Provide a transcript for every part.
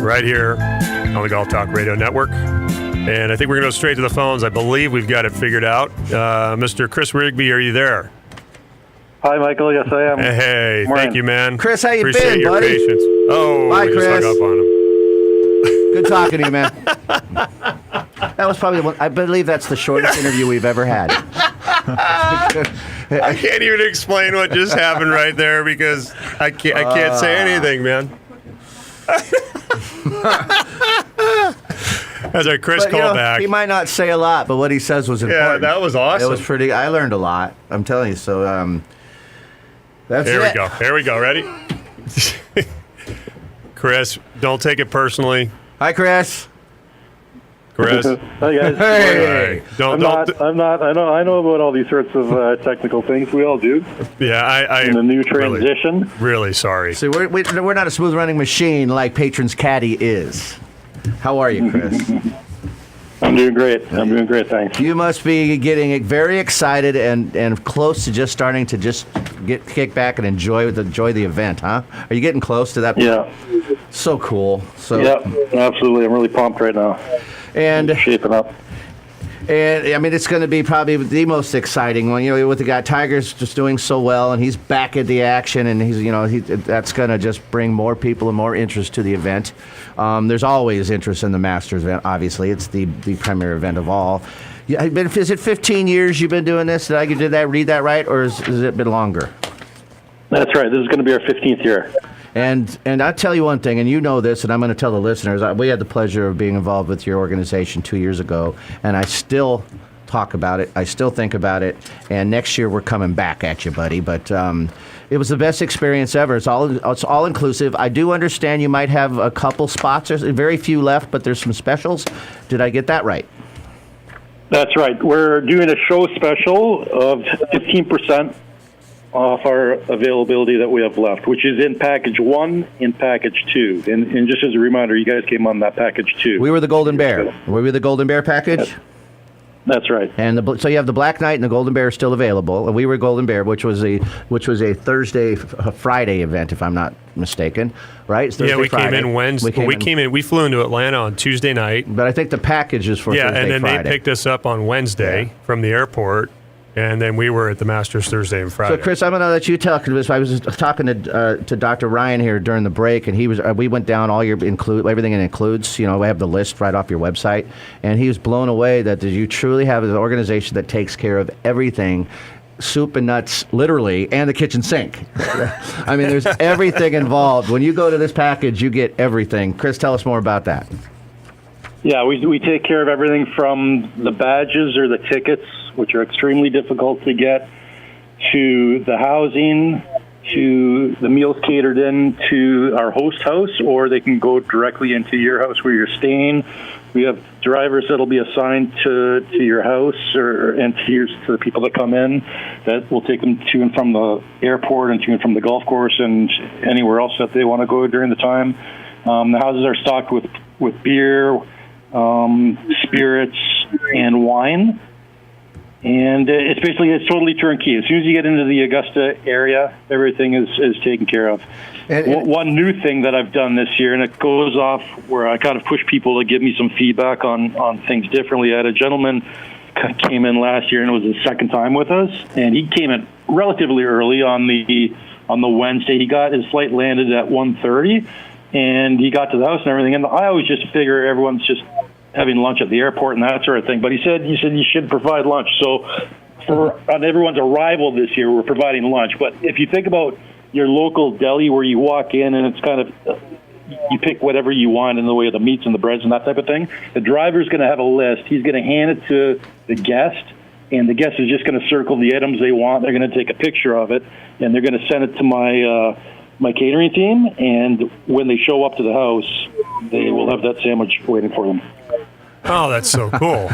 right here on the Golf Talk Radio Network. And I think we're going to go straight to the phones. I believe we've got it figured out. Mr. Chris Rigby, are you there? Hi, Michael. Yes, I am. Hey, thank you, man. Chris, how you Appreciate been, your buddy? patience. Oh, Bye, we just Chris. hung up on him. Good talking to you, man. That was probably I believe that's the shortest interview we've ever had. I can't even explain what just happened right there because I can't say anything, man. That's our Chris callback. He might not say a lot, but what he says was important. Yeah, that was awesome. It was pretty. I learned a lot. I'm telling you. So that's Here it. we go. Here we go. Ready? Chris, don't take it personally. Hi, Chris. Chris. Hi, guys. Hey. Don't. I'm not. I know about all these sorts of technical things. We all do. Yeah, I In the new transition. Really sorry. See, we're not a smooth running machine like Patron's Caddy is. How are you, Chris? I'm doing great. Thanks. You must be getting very excited and close to just starting to just get kick back and enjoy the event, huh? Are you getting close to that? Yeah. So cool. So Yeah, absolutely. I'm really pumped right now. And Shaping up. I mean, it's going to be probably the most exciting one. You know, with the guy Tiger's just doing so well, and he's back at the action, and that's going to just bring more people and more interest to the event. There's always interest in the Masters event. Obviously, it's the premier event of all. Yeah, is it 15 years you've been doing this? Did I read that right, or has it been longer? That's right. This is going to be our 15th year. And I'll tell you one thing, and you know this, and I'm going to tell the listeners, we had the pleasure of being involved with your organization 2 years ago, and I still talk about it. I still think about it, and next year we're coming back at you, buddy. But it was the best experience ever. It's all inclusive. I do understand you might have a couple spots. There's very few left, but there's some specials. Did I get that right? That's right. We're doing a show special of 15% off our availability that we have left, which is in package 1 and package 2. And just as a reminder, you guys came on that package 2. We were the Golden Bear. Were we the Golden Bear package? That's right. And so you have the Black Knight and the Golden Bear still available. And we were Golden Bear, which was a Thursday, Friday event, if I'm not mistaken, right? It's Thursday, yeah, we Friday. came in Wednesday. We flew into Atlanta on Tuesday night. But I think the package is for Thursday, and then Friday. they picked us up on Wednesday from the airport. And then we were at the Masters Thursday and Friday. So, Chris, I'm going to let you talk to this. I was talking to Dr. Ryan here during the break, and we went down all your everything it includes. You know, we have the list right off your website, and he was blown away that you truly have an organization that takes care of everything. Soup and nuts, literally, and the kitchen sink. I mean, there's everything involved. When you go to this package, you get everything. Chris, tell us more about that. Yeah, we take care of everything from the badges or the tickets, which are extremely difficult to get, to the housing, to the meals catered in to our host house, or they can go directly into your house where you're staying. We have drivers that'll be assigned to your house and to the people that come in that will take them to and from the airport and to and from the golf course and anywhere else that they want to go during the time. The houses are stocked with beer, spirits, and wine. And it's totally turnkey. As soon as you get into the Augusta area, everything is taken care of. And one new thing that I've done this year, and it goes off where I kind of push people to give me some feedback on things differently. I had a gentleman came in last year, and it was his second time with us, and he came in relatively early on the Wednesday. His flight landed at 1:30, and he got to the house and everything. And I always just figure everyone's just having lunch at the airport and that sort of thing. But he said you should provide lunch. So on everyone's arrival this year, we're providing lunch. But if you think about your local deli where you walk in and it's kind of you pick whatever you want in the way of the meats and the breads and that type of thing, the driver's going to have a list. He's going to hand it to the guest, and the guest is just going to circle the items they want. They're going to take a picture of it, and they're going to send it to my catering team. And when they show up to the house, they will have that sandwich waiting for them. Oh, that's so cool.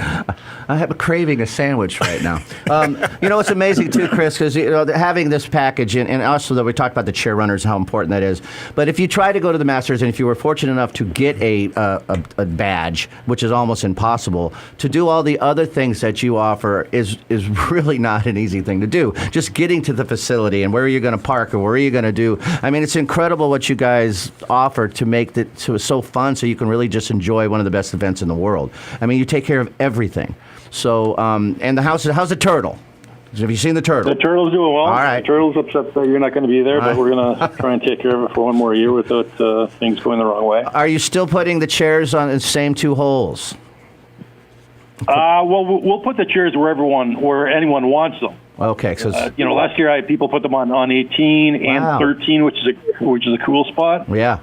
I have a craving a sandwich right now. It's amazing too, Chris, because having this package and also that we talked about the chair runners, how important that is. But if you try to go to the Masters and if you were fortunate enough to get a badge, which is almost impossible, to do all the other things that you offer is really not an easy thing to do. Just getting to the facility and where are you going to park or where are you going to do? I mean, it's incredible what you guys offer to make it so fun, so you can really just enjoy one of the best events in the world. I mean, you take care of everything. So, and how's the turtle? Have you seen the turtle? The turtle's doing well. All right. The turtle's upset that you're not going to be there, but we're going to try and take care of it for one more year without things going the wrong way. Are you still putting the chairs on the same 2 holes? Well, we'll put the chairs where anyone wants them. Okay. So last year people put them on 18 and 13, which is a cool spot. Yeah.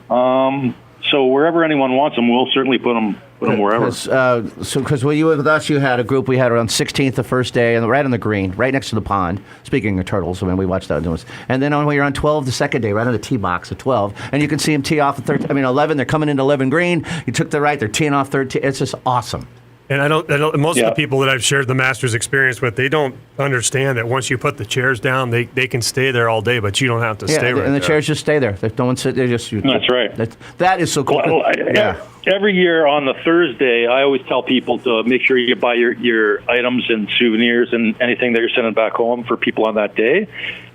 So wherever anyone wants them, we'll certainly put them wherever. Because when you were with us, you had a group. We had around 16th the first day, and right on the green, right next to the pond. Speaking of turtles, I mean, we watched that. And then when you're on 12 the second day, right on the tee box at 12, and you can see them tee off at 11. They're coming into 11 green. You took the right. They're teeing off 13. It's just awesome. And I don't most of the people that I've shared the Masters experience with, they don't understand that once you put the chairs down, they can stay there all day, but you don't have to stay right there. And the chairs just stay there. They don't sit. They just. That's right. That is so cool. Well, every year on the Thursday, I always tell people to make sure you buy your items and souvenirs and anything that you're sending back home for people on that day.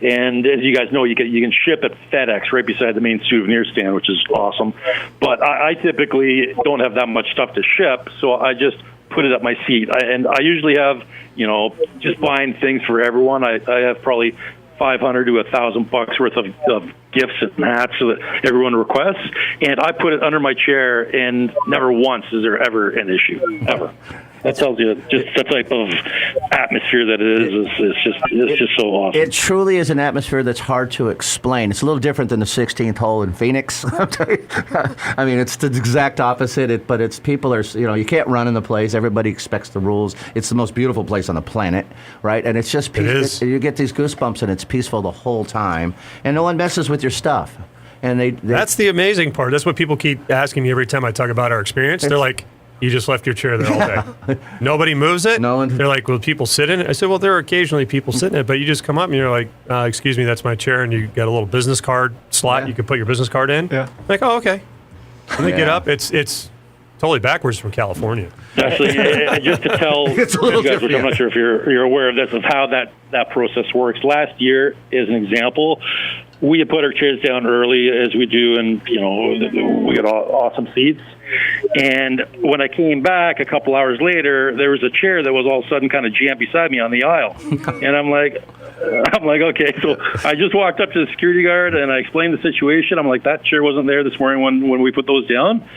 And as you guys know, you can ship at FedEx right beside the main souvenir stand, which is awesome. But I typically don't have that much stuff to ship, so I just put it at my seat. I usually have, just buying things for everyone. I have probably $500 to $1,000 worth of gifts and hats that everyone requests, and I put it under my chair, and never once is there ever an issue, ever. That tells you just the type of atmosphere that it is. It's just so awesome. It truly is an atmosphere that's hard to explain. It's a little different than the 16th hole in Phoenix. I mean, it's the exact opposite. But it's people are, you can't run in the place. Everybody expects the rules. It's the most beautiful place on the planet, right? And it's just peaceful. You get these goosebumps, and it's peaceful the whole time, and no one messes with your stuff. And that's the amazing part. That's what people keep asking me every time I talk about our experience. They're like, you just left your chair there all day. Nobody moves it? No one. They're like, will people sit in it? I said, well, there are occasionally people sitting in it, but you just come up and you're like, excuse me, that's my chair, and you got a little business card slot you can put your business card in. Yeah. Like, oh, okay. And they get up. It's totally backwards from California. Actually, just to tell you guys, which I'm not sure if you're aware of this, of how that process works. Last year, as an example, we had put our chairs down early, as we do, and we got awesome seats. And when I came back a couple hours later, there was a chair that was all of a sudden kind of jammed beside me on the aisle. And I'm like, okay. So I just walked up to the security guard and I explained the situation. I'm like, that chair wasn't there this morning when we put those down.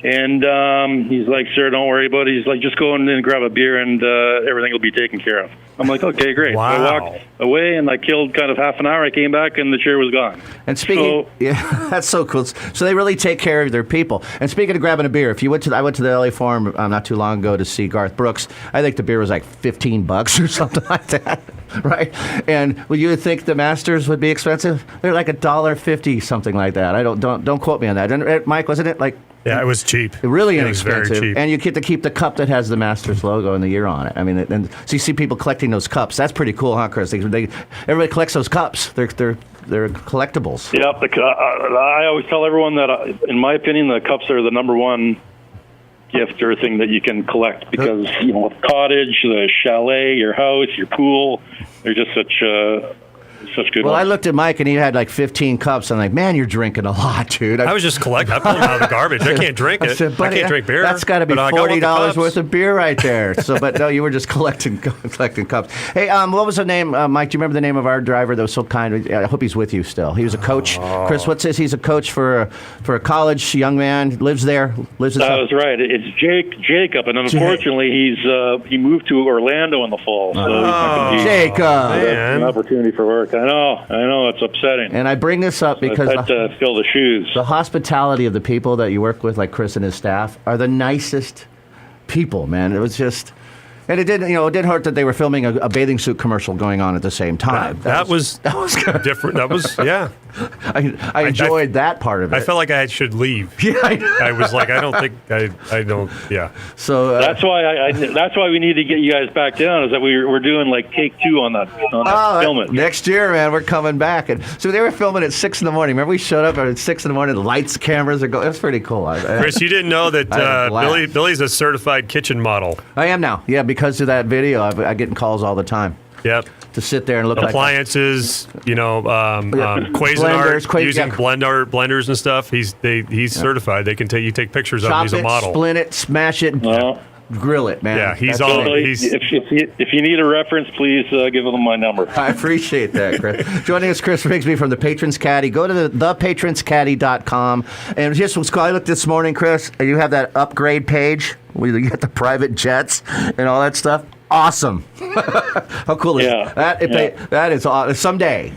And he's like, sir, don't worry about it. He's like, just go in and grab a beer and everything will be taken care of. I'm like, okay, great. Wow. So I walked away and I killed kind of half an hour. I came back and the chair was gone. And speaking, that's so cool. So they really take care of their people. And speaking of grabbing a beer, I went to the LA Forum not too long ago to see Garth Brooks. I think the beer was like $15 or something like that, right? And you would think the Masters would be expensive. They're like $1.50, something like that. I don't quote me on that. And Mike, wasn't it like? Yeah, it was cheap. Really It inexpensive. was very cheap. And you get to keep the cup that has the Masters logo and the year on it. I mean, and so you see people collecting those cups. That's pretty cool, huh, Chris? Everybody collects those cups. They're collectibles. Yep. I always tell everyone that, in my opinion, the cups are the number one gift or thing that you can collect because, the cottage, the chalet, your house, your pool, they're just such good Well, ones. I looked at Mike, and he had like 15 cups. I'm like, man, you're drinking a lot, dude. I was just collecting. I pulled them out of the garbage. I can't drink it. I said, buddy, I can't drink beer. That's got to be $40 worth of beer right there. But no, you were just collecting cups. Hey, what was the name, Mike? Do you remember the name of our driver that was so kind? I hope he's with you still. He was a coach. Chris, what's this? He's a coach for a college young man. Lives there. That was right. It's Jacob, and unfortunately, he moved to Orlando in the fall. So he's not going to be Jacob. an opportunity for work. I know, it's upsetting. And I bring this up because I had to fill the shoes. The hospitality of the people that you work with, like Chris and his staff, are the nicest people, man. It was just, And it didn't hurt that they were filming a bathing suit commercial going on at the same time. That was different. That was, yeah. I enjoyed that part of it. I felt like I should leave. Yeah, I was like, I don't. Yeah. So that's why we need to get you guys back down. Is that we're doing like take 2 on that filming. Next year, man, we're coming back. And so they were filming at 6 in the morning. Remember, we showed up at 6 in the morning. The lights, cameras are going. It's pretty cool. Chris, you didn't know that Billy's a certified kitchen model. I am now. Yeah, because of that video, I get calls all the time. Yep. To sit there and look appliances, Cuisinart, using blenders and stuff. He's certified. They can take pictures of him. He's a model. Splint it, smash it, grill it, man. Yeah, he's if you need a reference, please give them my number. I appreciate that, Chris. Joining us, Chris Rigby from the Patrons Caddy. Go to thepatronscaddy.com. And just I looked this morning, Chris, and you have that upgrade page where you get the private jets and all that stuff. Awesome. How cool is that? That is awesome. Someday.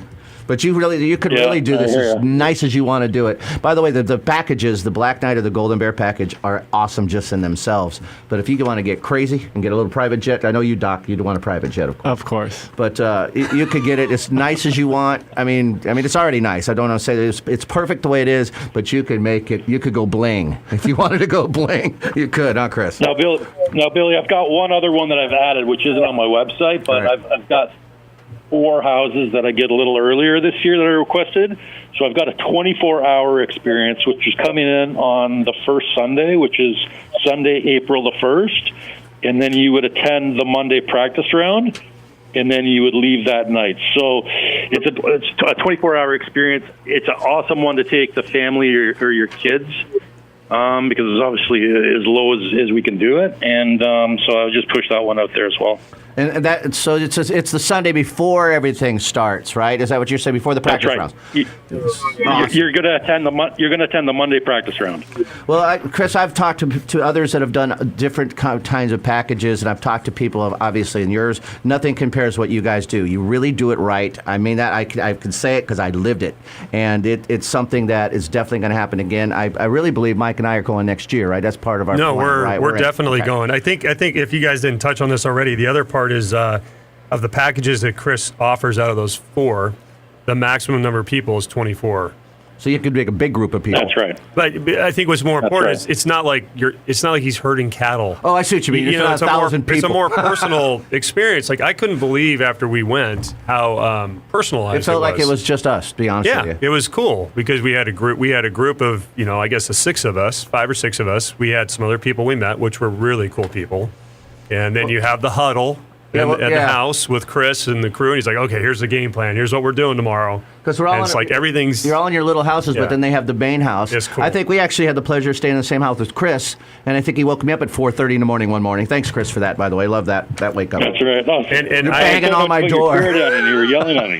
But you could really do this as nice as you want to do it. By the way, the packages, the Black Knight or the Golden Bear package, are awesome just in themselves. But if you want to get crazy and get a little private jet, I know you, Doc, you'd want a private jet, of course. Of course. But you could get it as nice as you want. I mean, it's already nice. I don't want to say that it's perfect the way it is, but you could make it. You could go bling if you wanted to go bling. You could, huh, Chris? Now, Billy, I've got one other one that I've added, which isn't on my website, but right. I've got 4 houses that I get a little earlier this year that I requested. So I've got a 24-hour experience, which is coming in on the first Sunday, which is Sunday, April the 1st. And then you would attend the Monday practice round, and then you would leave that night. So it's a 24-hour experience. It's an awesome one to take the family or your kids, because it's obviously as low as we can do it. And so I'll just push that one out there as well. And that, so it's the Sunday before everything starts, right? Is that what you're saying? Before the practice rounds? Awesome. You're going to attend the Monday practice round. Well, Chris, I've talked to others that have done different kinds of packages, and I've talked to people, obviously, in yours. Nothing compares to what you guys do. You really do it right. I mean that. I can say it because I lived it, and it's something that is definitely going to happen again. I really believe Mike and I are going next year, right? That's part of our plan, right? We're definitely going. I think if you guys didn't touch on this already, the other part is of the packages that Chris offers out of those 4, the maximum number of people is 24. So you could make a big group of people. That's right. But I think what's more important is it's not like he's herding cattle. Oh, I see what you mean. It's a 1,000 people. It's a more personal experience. Like I couldn't believe after we went how personalized it felt like it was just us, to be honest with you. Yeah, it was cool because we had a group of, I guess the 6 of us, 5 or 6 of us. We had some other people we met, which were really cool people. And then you have the huddle at the house with Chris and the crew, and he's like, "Okay, here's the game plan. Here's what we're doing tomorrow." Because we're all everything's. You're all in your little houses, but then they have the main house. It's cool. I think we actually had the pleasure of staying in the same house with Chris, and I think he woke me up at 4:30 in the morning one morning. Thanks, Chris, for that. By the way, love that wake up. That's right. No, and you're banging on my door. You were yelling at me.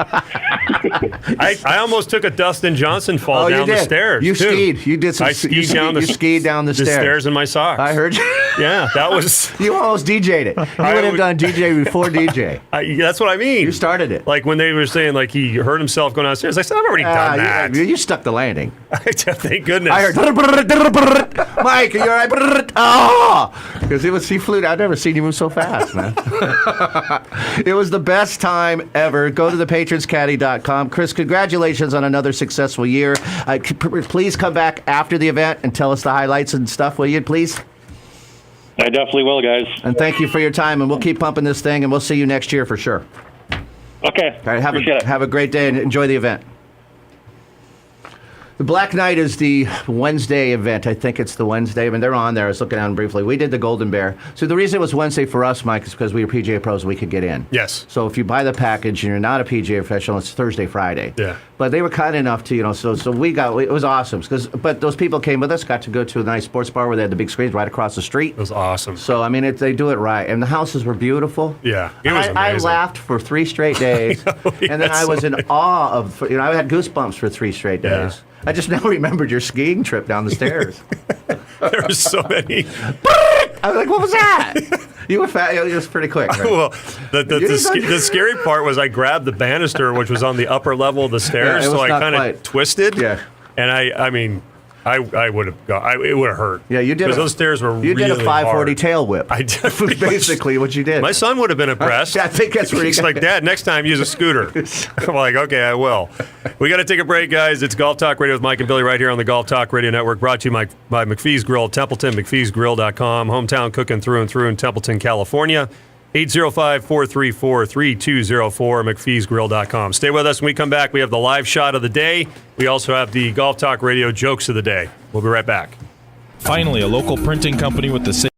I almost took a Dustin Johnson fall down the stairs. You skied. You did some. I skied down the stairs in my socks. I heard you. Yeah, that was. You almost DJ'd it. You would have done DJ before DJ. That's what I mean. You started it. Like when they were saying like he hurt himself going downstairs. I said I've already done that. You stuck the landing. Thank goodness. I heard Mike, you're right. Oh, because he flew. I've never seen you move so fast, man. It was the best time ever. Go to thepatronscaddy.com. Chris, congratulations on another successful year. Please come back after the event and tell us the highlights and stuff, will you, please? I definitely will, guys. And thank you for your time, and we'll keep pumping this thing, and we'll see you next year for sure. Okay. All right, have a great day and enjoy the event. The Black Knight is the Wednesday event. I think it's the Wednesday. I mean, they're on there. I was looking at them briefly. We did the Golden Bear. So the reason it was Wednesday for us, Mike, is because we were PGA pros and we could get in. Yes. So if you buy the package and you're not a PGA professional, it's Thursday, Friday. Yeah. But they were kind enough to, so we got, it was awesome. But those people came with us, got to go to a nice sports bar where they had the big screens right across the street. It was awesome. So, I mean, they do it right. And the houses were beautiful. Yeah. It was amazing. I laughed for 3 straight days. And then I was in awe of, I had goosebumps for 3 straight days. Yeah. I just now remembered your skiing trip down the stairs. There were so many. I was like, what was that? You were fat. It was pretty quick. Right? Well, the scary part was I grabbed the banister, which was on the upper level of the stairs, so I kind of twisted. Yeah. And I mean, I would have gone. It would have hurt. Yeah, you did. Because those stairs were You really did a 540 hard. tail whip. I did. Basically what you did. My son would have been impressed. I think that's where He's like, Dad, next time use a scooter. I'm like, okay, I will. We got to take a break, guys. It's Golf Talk Radio with Mike and Billy right here on the Golf Talk Radio Network, brought to you by McPhee's Grill, Templeton, McPhee'sGrill.com, hometown cooking through and through in Templeton, California. 805-434-3204, McPhee'sGrill.com. Stay with us when we come back. We have the live shot of the day. We also have the Golf Talk Radio jokes of the day. We'll be right back. Finally, a local printing company with the same